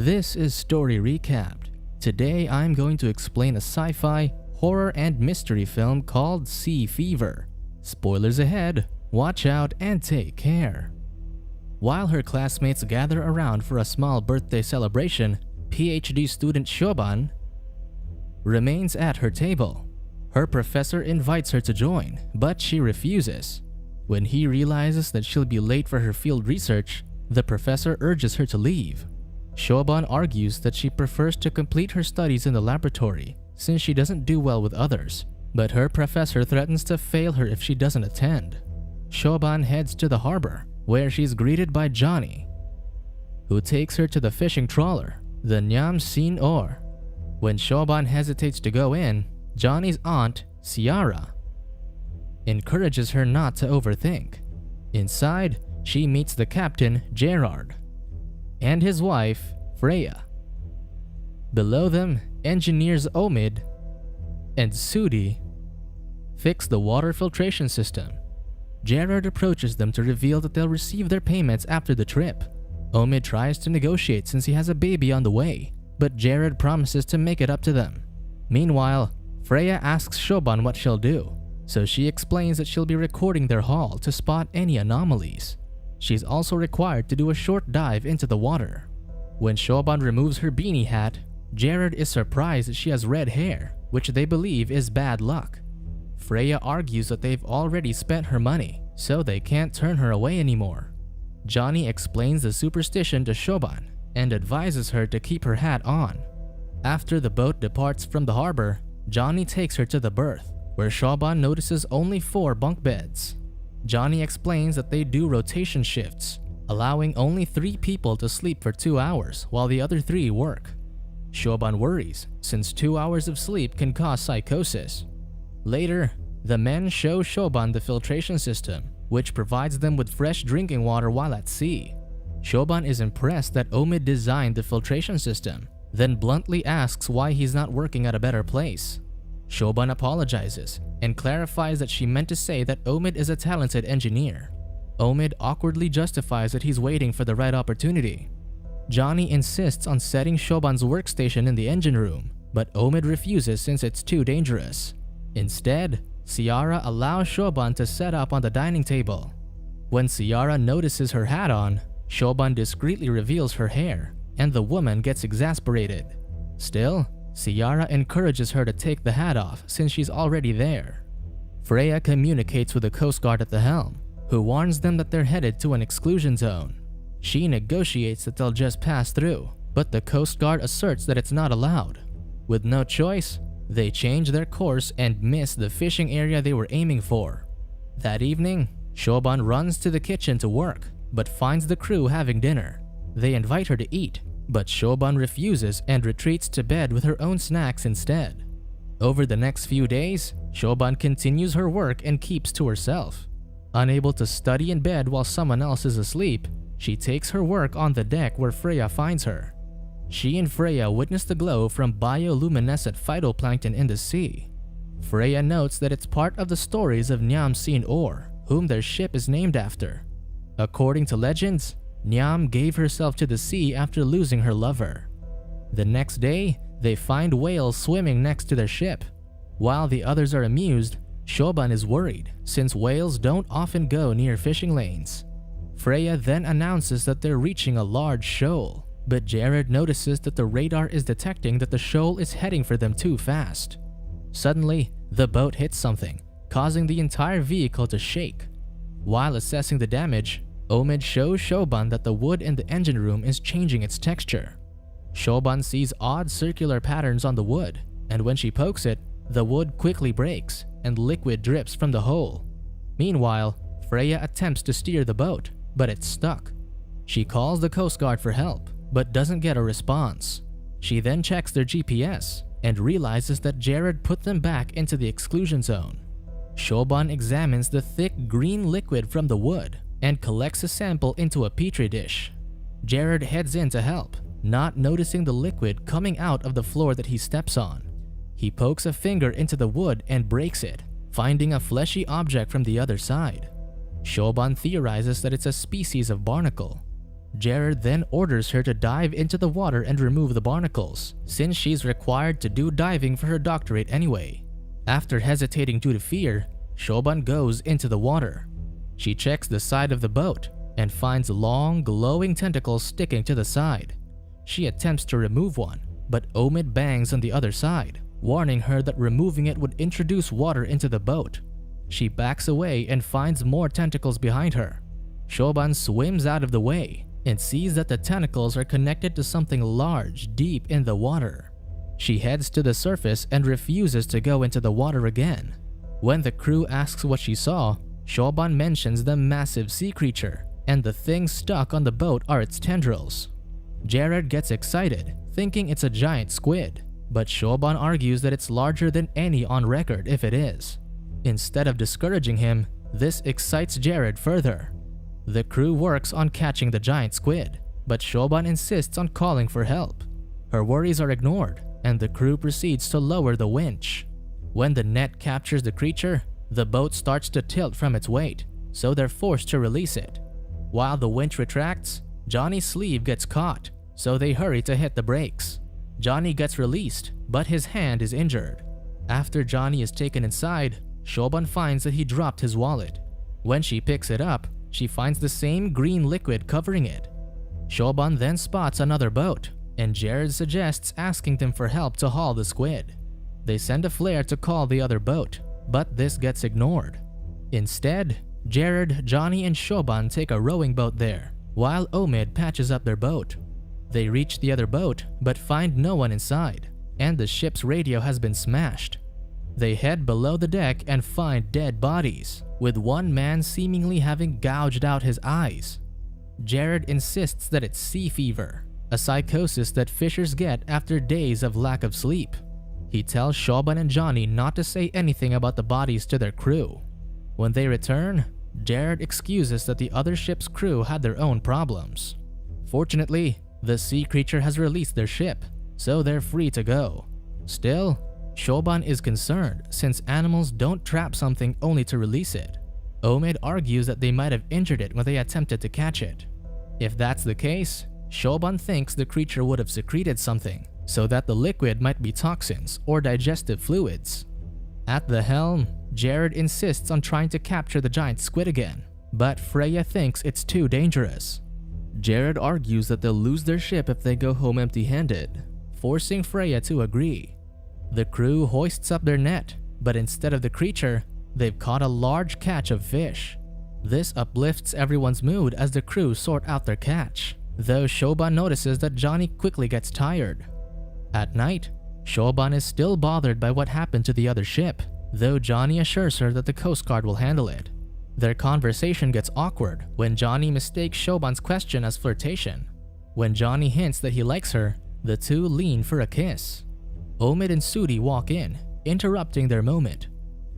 This is Story Recapped. Today I'm going to explain a sci-fi, horror and mystery film called Sea Fever. Spoilers ahead, watch out and take care. While her classmates gather around for a small birthday celebration, PhD student Shoban remains at her table. Her professor invites her to join, but she refuses. When he realizes that she'll be late for her field research, the professor urges her to leave. Shoban argues that she prefers to complete her studies in the laboratory since she doesn't do well with others, but her professor threatens to fail her if she doesn't attend. Shoban heads to the harbor, where she's greeted by Johnny, who takes her to the fishing trawler, the Nyam Sin Or. When Shoban hesitates to go in, Johnny's aunt, Ciara, encourages her not to overthink. Inside, she meets the captain, Gerard, and his wife, Freya. Below them, engineers Omid and Sudi fix the water filtration system. Gerard approaches them to reveal that they'll receive their payments after the trip. Omid tries to negotiate since he has a baby on the way, but Gerard promises to make it up to them. Meanwhile, Freya asks Shoban what she'll do, so she explains that she'll be recording their haul to spot any anomalies. She's also required to do a short dive into the water. When Shoban removes her beanie hat, Gerard is surprised that she has red hair, which they believe is bad luck. Freya argues that they've already spent her money, so they can't turn her away anymore. Johnny explains the superstition to Shoban and advises her to keep her hat on. After the boat departs from the harbor, Johnny takes her to the berth, where Shoban notices only 4 bunk beds. Johnny explains that they do rotation shifts, allowing only 3 people to sleep for 2 hours while the other 3 work. Shoban worries, since 2 hours of sleep can cause psychosis. Later, the men show Shoban the filtration system, which provides them with fresh drinking water while at sea. Shoban is impressed that Omid designed the filtration system, then bluntly asks why he's not working at a better place. Shoban apologizes and clarifies that she meant to say that Omid is a talented engineer. Omid awkwardly justifies that he's waiting for the right opportunity. Johnny insists on setting Shoban's workstation in the engine room, but Omid refuses since it's too dangerous. Instead, Ciara allows Shoban to set up on the dining table. When Ciara notices her hat on, Shoban discreetly reveals her hair, and the woman gets exasperated. Still, Ciara encourages her to take the hat off since she's already there. Freya communicates with the Coast Guard at the helm, who warns them that they're headed to an exclusion zone. She negotiates that they'll just pass through, but the Coast Guard asserts that it's not allowed. With no choice, they change their course and miss the fishing area they were aiming for. That evening, Shoban runs to the kitchen to work, but finds the crew having dinner. They invite her to eat, but Shoban refuses and retreats to bed with her own snacks instead. Over the next few days, Shoban continues her work and keeps to herself. Unable to study in bed while someone else is asleep, she takes her work on the deck where Freya finds her. She and Freya witness the glow from bioluminescent phytoplankton in the sea. Freya notes that it's part of the stories of Nyam Sin Or, whom their ship is named after. According to legends, Nyam gave herself to the sea after losing her lover. The next day, they find whales swimming next to their ship. While the others are amused, Shoban is worried since whales don't often go near fishing lanes. Freya then announces that they're reaching a large shoal, but Gerard notices that the radar is detecting that the shoal is heading for them too fast. Suddenly, the boat hits something, causing the entire vehicle to shake. While assessing the damage, Omid shows Shoban that the wood in the engine room is changing its texture. Shoban sees odd circular patterns on the wood, and when she pokes it, the wood quickly breaks and liquid drips from the hole. Meanwhile, Freya attempts to steer the boat, but it's stuck. She calls the Coast Guard for help, but doesn't get a response. She then checks their GPS and realizes that Gerard put them back into the exclusion zone. Shoban examines the thick green liquid from the wood and collects a sample into a petri dish. Gerard heads in to help, not noticing the liquid coming out of the floor that he steps on. He pokes a finger into the wood and breaks it, finding a fleshy object from the other side. Shoban theorizes that it's a species of barnacle. Jared then orders her to dive into the water and remove the barnacles, since she's required to do diving for her doctorate anyway. After hesitating due to fear, Shoban goes into the water. She checks the side of the boat and finds long, glowing tentacles sticking to the side. She attempts to remove one, but Omid bangs on the other side, warning her that removing it would introduce water into the boat. She backs away and finds more tentacles behind her. Shoban swims out of the way and sees that the tentacles are connected to something large deep in the water. She heads to the surface and refuses to go into the water again. When the crew asks what she saw, Shoban mentions the massive sea creature, and the things stuck on the boat are its tendrils. Jared gets excited, thinking it's a giant squid, but Shoban argues that it's larger than any on record if it is. Instead of discouraging him, this excites Jared further. The crew works on catching the giant squid, but Shoban insists on calling for help. Her worries are ignored, and the crew proceeds to lower the winch. When the net captures the creature, the boat starts to tilt from its weight, so they're forced to release it. While the winch retracts, Johnny's sleeve gets caught, so they hurry to hit the brakes. Johnny gets released, but his hand is injured. After Johnny is taken inside, Shoban finds that he dropped his wallet. When she picks it up, she finds the same green liquid covering it. Shoban then spots another boat, and Jared suggests asking them for help to haul the squid. They send a flare to call the other boat, but this gets ignored. Instead, Jared, Johnny, and Shoban take a rowing boat there, while Omid patches up their boat. They reach the other boat, but find no one inside, and the ship's radio has been smashed. They head below the deck and find dead bodies, with one man seemingly having gouged out his eyes. Jared insists that it's sea fever, a psychosis that fishers get after days of lack of sleep. He tells Shoban and Johnny not to say anything about the bodies to their crew. When they return, Jared excuses that the other ship's crew had their own problems. Fortunately, the sea creature has released their ship, so they're free to go. Still, Shoban is concerned since animals don't trap something only to release it. Omid argues that they might have injured it when they attempted to catch it. If that's the case, Shoban thinks the creature would have secreted something, so that the liquid might be toxins or digestive fluids. At the helm, Jared insists on trying to capture the giant squid again, but Freya thinks it's too dangerous. Jared argues that they'll lose their ship if they go home empty-handed, forcing Freya to agree. The crew hoists up their net, but instead of the creature, they've caught a large catch of fish. This uplifts everyone's mood as the crew sort out their catch, though Shoban notices that Johnny quickly gets tired. At night, Shoban is still bothered by what happened to the other ship, though Johnny assures her that the Coast Guard will handle it. Their conversation gets awkward when Johnny mistakes Shoban's question as flirtation. When Johnny hints that he likes her, the two lean for a kiss. Omid and Sudi walk in, interrupting their moment.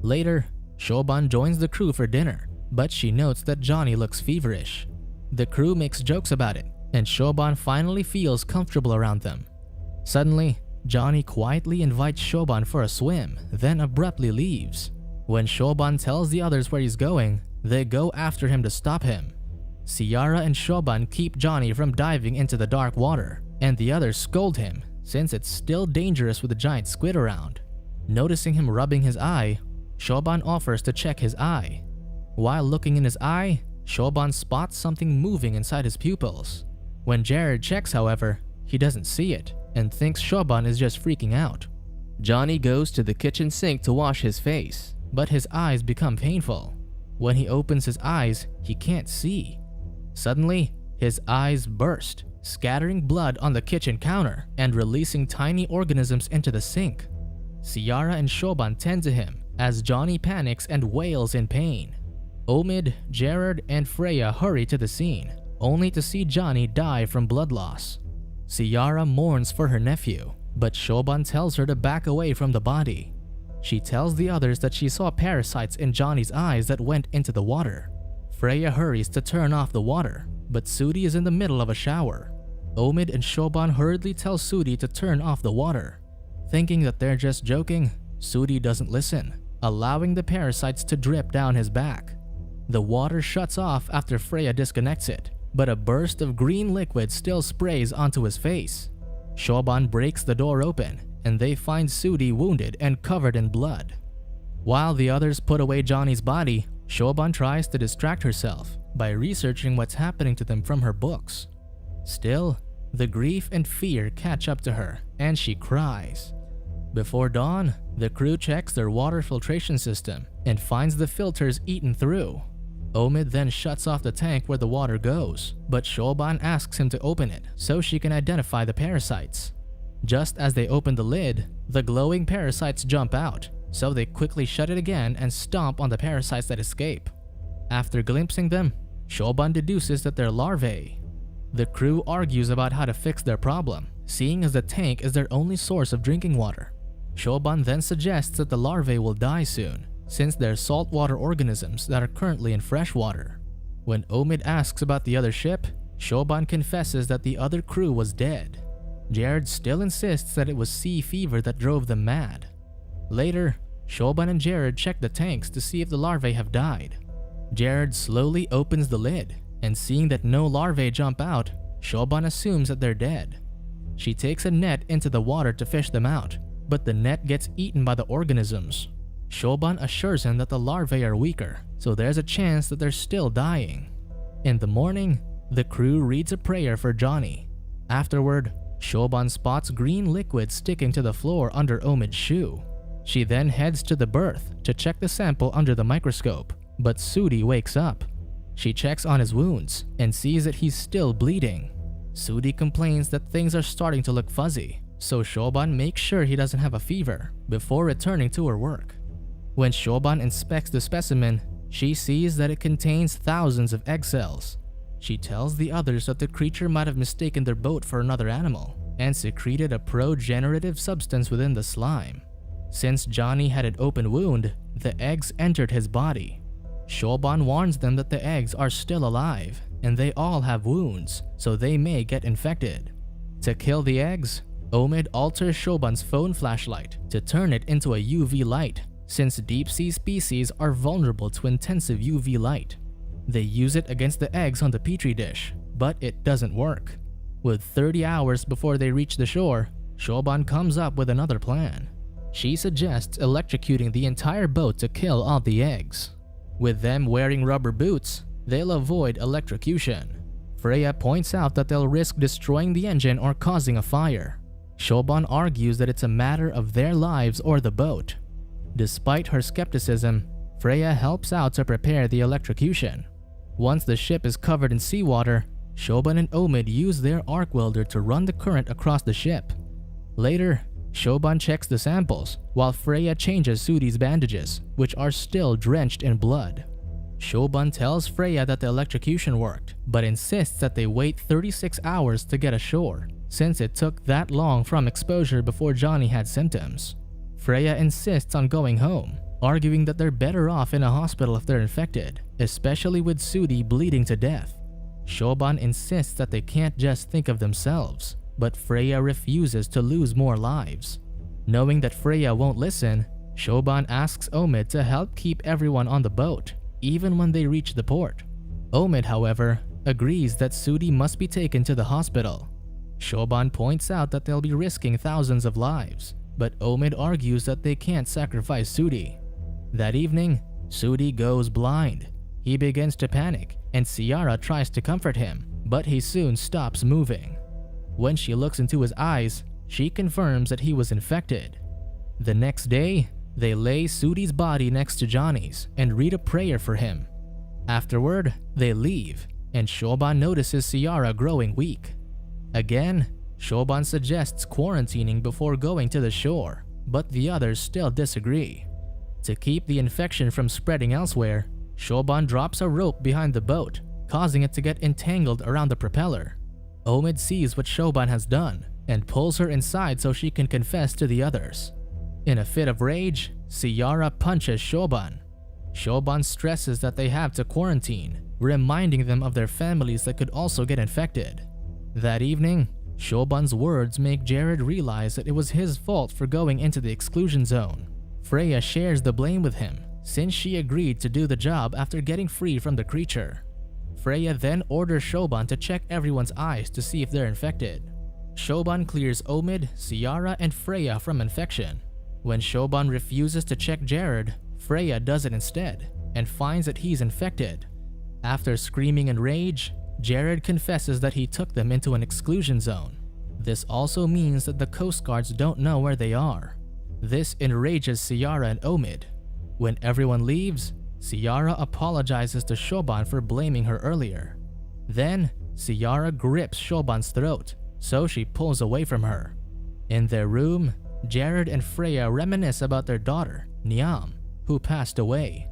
Later, Shoban joins the crew for dinner, but she notes that Johnny looks feverish. The crew makes jokes about it, and Shoban finally feels comfortable around them. Suddenly, Johnny quietly invites Shoban for a swim, then abruptly leaves. When Shoban tells the others where he's going, they go after him to stop him. Ciara and Shoban keep Johnny from diving into the dark water, and the others scold him since it's still dangerous with a giant squid around. Noticing him rubbing his eye, Shoban offers to check his eye. While looking in his eye, Shoban spots something moving inside his pupils. When Jared checks, however, he doesn't see it and thinks Shoban is just freaking out. Johnny goes to the kitchen sink to wash his face, but his eyes become painful. When he opens his eyes, he can't see. Suddenly, his eyes burst, scattering blood on the kitchen counter and releasing tiny organisms into the sink. Ciara and Shoban tend to him as Johnny panics and wails in pain. Omid, Jared, and Freya hurry to the scene, only to see Johnny die from blood loss. Ciara mourns for her nephew, but Shoban tells her to back away from the body. She tells the others that she saw parasites in Johnny's eyes that went into the water. Freya hurries to turn off the water, but Sudi is in the middle of a shower. Omid and Shoban hurriedly tell Sudi to turn off the water. Thinking that they're just joking, Sudi doesn't listen, allowing the parasites to drip down his back. The water shuts off after Freya disconnects it, but a burst of green liquid still sprays onto his face. Shoban breaks the door open, and they find Sudi wounded and covered in blood. While the others put away Johnny's body, Shoban tries to distract herself by researching what's happening to them from her books. Still, the grief and fear catch up to her, and she cries. Before dawn, the crew checks their water filtration system and finds the filters eaten through. Omid then shuts off the tank where the water goes, but Shoban asks him to open it so she can identify the parasites. Just as they open the lid, the glowing parasites jump out, so they quickly shut it again and stomp on the parasites that escape. After glimpsing them, Shoban deduces that they're larvae. The crew argues about how to fix their problem, seeing as the tank is their only source of drinking water. Shoban then suggests that the larvae will die soon, since they're saltwater organisms that are currently in fresh water. When Omid asks about the other ship, Shoban confesses that the other crew was dead. Jared still insists that it was sea fever that drove them mad. Later, Shoban and Jared check the tanks to see if the larvae have died. Jared slowly opens the lid, and seeing that no larvae jump out, Shoban assumes that they're dead. She takes a net into the water to fish them out, but the net gets eaten by the organisms. Shoban assures him that the larvae are weaker, so there's a chance that they're still dying. In the morning, the crew reads a prayer for Johnny. Afterward, Shoban spots green liquid sticking to the floor under Omid's shoe. She then heads to the berth to check the sample under the microscope, but Sudi wakes up. She checks on his wounds and sees that he's still bleeding. Sudi complains that things are starting to look fuzzy, so Shoban makes sure he doesn't have a fever before returning to her work. When Shoban inspects the specimen, she sees that it contains thousands of egg cells. She tells the others that the creature might have mistaken their boat for another animal and secreted a pro-generative substance within the slime. Since Johnny had an open wound, the eggs entered his body. Shoban warns them that the eggs are still alive and they all have wounds, so they may get infected. To kill the eggs, Omid alters Shoban's phone flashlight to turn it into a UV light, since deep-sea species are vulnerable to intensive UV light. They use it against the eggs on the petri dish, but it doesn't work. With 30 hours before they reach the shore, Shoban comes up with another plan. She suggests electrocuting the entire boat to kill all the eggs. With them wearing rubber boots, they'll avoid electrocution. Freya points out that they'll risk destroying the engine or causing a fire. Shoban argues that it's a matter of their lives or the boat. Despite her skepticism, Freya helps out to prepare the electrocution. Once the ship is covered in seawater, Shoban and Omid use their arc welder to run the current across the ship. Later, Shoban checks the samples, while Freya changes Sudi's bandages, which are still drenched in blood. Shoban tells Freya that the electrocution worked, but insists that they wait 36 hours to get ashore, since it took that long from exposure before Johnny had symptoms. Freya insists on going home, arguing that they're better off in a hospital if they're infected, especially with Sudi bleeding to death. Shoban insists that they can't just think of themselves, but Freya refuses to lose more lives. Knowing that Freya won't listen, Shoban asks Omid to help keep everyone on the boat, even when they reach the port. Omid, however, agrees that Sudi must be taken to the hospital. Shoban points out that they'll be risking thousands of lives, but Omid argues that they can't sacrifice Sudi. That evening, Sudi goes blind. He begins to panic, and Ciara tries to comfort him, but he soon stops moving. When she looks into his eyes, she confirms that he was infected. The next day, they lay Sudi's body next to Johnny's and read a prayer for him. Afterward, they leave, and Shoban notices Ciara growing weak. Again, Shoban suggests quarantining before going to the shore, but the others still disagree. To keep the infection from spreading elsewhere, Shoban drops a rope behind the boat, causing it to get entangled around the propeller. Omid sees what Shoban has done and pulls her inside so she can confess to the others. In a fit of rage, Ciara punches Shoban. Shoban stresses that they have to quarantine, reminding them of their families that could also get infected. That evening, Shoban's words make Jared realize that it was his fault for going into the exclusion zone. Freya shares the blame with him, since she agreed to do the job after getting free from the creature. Freya then orders Shoban to check everyone's eyes to see if they're infected. Shoban clears Omid, Ciara, and Freya from infection. When Shoban refuses to check Jared, Freya does it instead and finds that he's infected. After screaming in rage, Jared confesses that he took them into an exclusion zone. This also means that the Coast Guards don't know where they are. This enrages Ciara and Omid. When everyone leaves, Ciara apologizes to Shoban for blaming her earlier. Then, Ciara grips Shoban's throat, so she pulls away from her. In their room, Jared and Freya reminisce about their daughter, Niam, who passed away.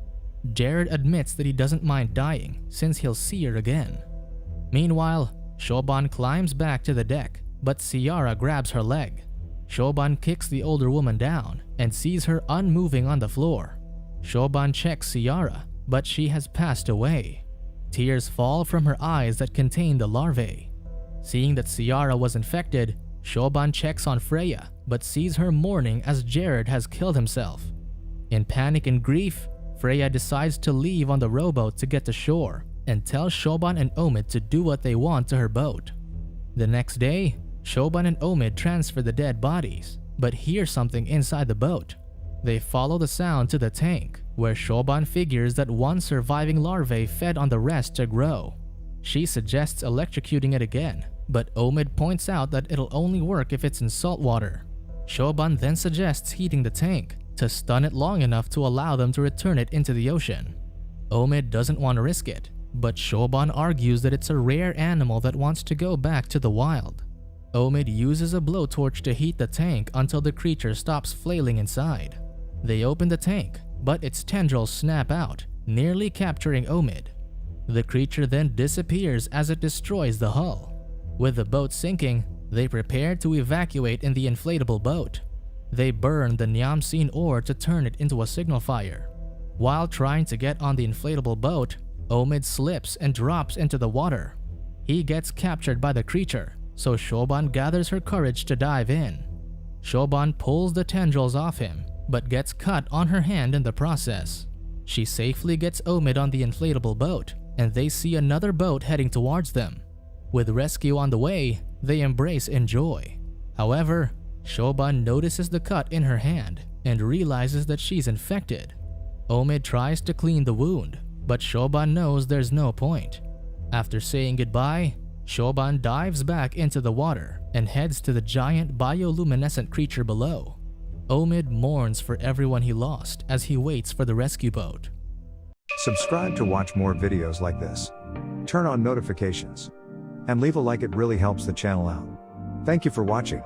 Jared admits that he doesn't mind dying since he'll see her again. Meanwhile, Shoban climbs back to the deck, but Ciara grabs her leg. Shoban kicks the older woman down and sees her unmoving on the floor. Shoban checks Ciara, but she has passed away. Tears fall from her eyes that contain the larvae. Seeing that Ciara was infected, Shoban checks on Freya, but sees her mourning as Jared has killed himself. In panic and grief, Freya decides to leave on the rowboat to get to shore and tells Shoban and Omid to do what they want to her boat. The next day, Shoban and Omid transfer the dead bodies, but hear something inside the boat. They follow the sound to the tank, where Shoban figures that one surviving larvae fed on the rest to grow. She suggests electrocuting it again, but Omid points out that it'll only work if it's in salt water. Shoban then suggests heating the tank to stun it long enough to allow them to return it into the ocean. Omid doesn't want to risk it, but Shoban argues that it's a rare animal that wants to go back to the wild. Omid uses a blowtorch to heat the tank until the creature stops flailing inside. They open the tank, but its tendrils snap out, nearly capturing Omid. The creature then disappears as it destroys the hull. With the boat sinking, they prepare to evacuate in the inflatable boat. They burn the Nyamsine ore to turn it into a signal fire. While trying to get on the inflatable boat, Omid slips and drops into the water. He gets captured by the creature, so Shoban gathers her courage to dive in. Shoban pulls the tendrils off him, but gets cut on her hand in the process. She safely gets Omid on the inflatable boat, and they see another boat heading towards them. With rescue on the way, they embrace in joy. However, Shoban notices the cut in her hand and realizes that she's infected. Omid tries to clean the wound, but Shoban knows there's no point. After saying goodbye, Shoban dives back into the water and heads to the giant bioluminescent creature below. Omid mourns for everyone he lost as he waits for the rescue boat. Subscribe to watch more videos like this. Turn on notifications. And leave a like, it really helps the channel out. Thank you for watching.